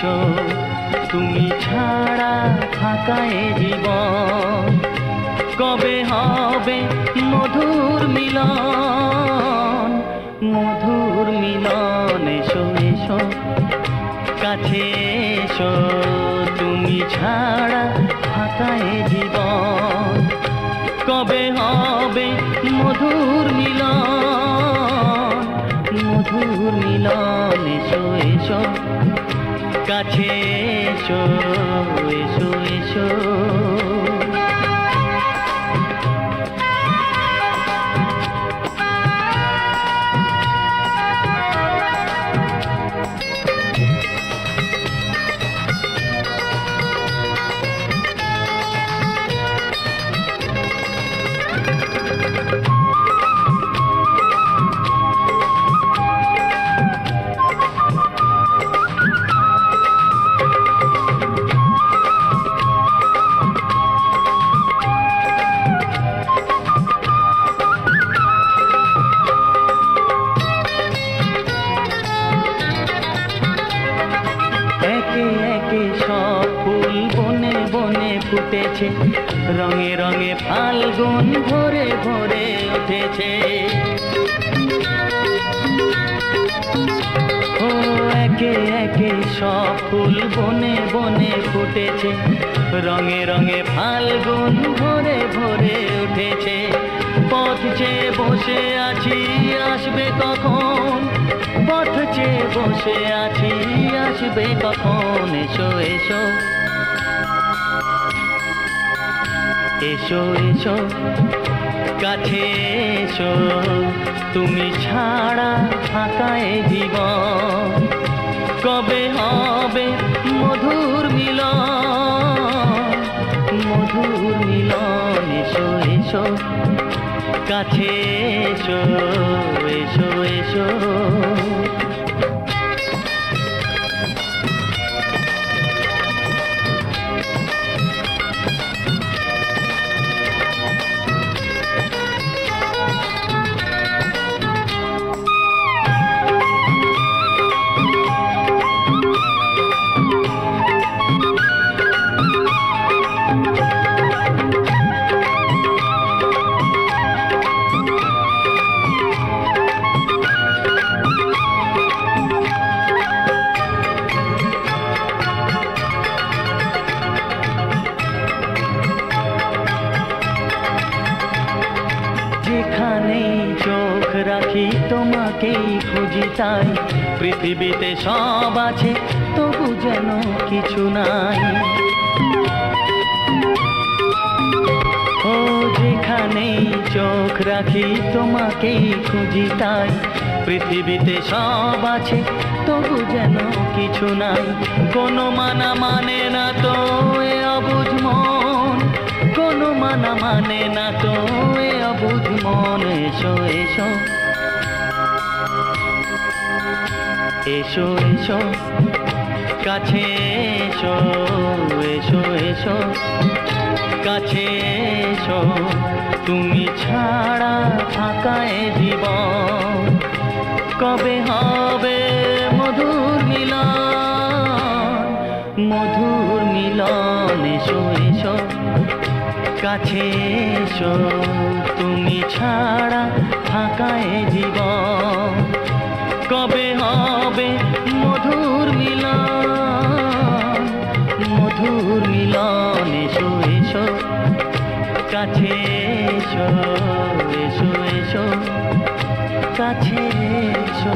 এসো তুমি ছাড়া ফাঁকা এ জীবন। কবে হবে মধুর মিলন, মধুর মিলন। এসো এসো কাছে এসো তুমি ছাড়া ফাঁকা এ জীবন। কবে হবে মধুর মিলন, মধুর মিলন। এসো এসো কাছে এসো, এসো এসো। একে একে সব ফুল বনে বনে ফুটেছে, রঙে রঙে ফাল্গুন ভরে ভরে উঠেছে। ও একে একে সব ফুল বনে বনে ফুটেছে, রঙে রঙে ফাল্গুন ভরে ভরে উঠেছে। পথ চেয়ে বসে আছি আসবে কখন, পথ চেয়ে বসে আছি আসবে কখন। এসো এসো এসো এসো কাছে এসো তুমি ছাড়া ফাঁকা এ জীবন। কবে হবে মধুর মিলন, মধুর মিলন। এসো এসো কাছে এসো, এসো এসো। যেখানেই চোখ রাখি তোমাকেই খুঁজি তাই, পৃথিবীতে সব আছে তবু যেন কিছু নাই। ও যেখানেই চোখ রাখি তোমাকেই খুঁজি তাই, পৃথিবীতে সব আছে তবু যেন কিছু নাই। কোনো মানা মানে না তো এ অবুঝ মন, কোনো মানা মানে না তো এ অবুঝ মন। এসো এসো এসো এসো কাছে এসো, এসো এসো কাছে এসো তুমি ছাড়া ফাঁকা এ জীবন। কবে হবে মধুর মিলন, মধুর মিলন। এসো এসো কাছে এসো তুমি ছাড়া ফাঁকা এ জীবন। কবে হবে মধুর মিলন, মধুর মিলন। এসো এসো কাছে এসো, এসো এসো কাছে এসো।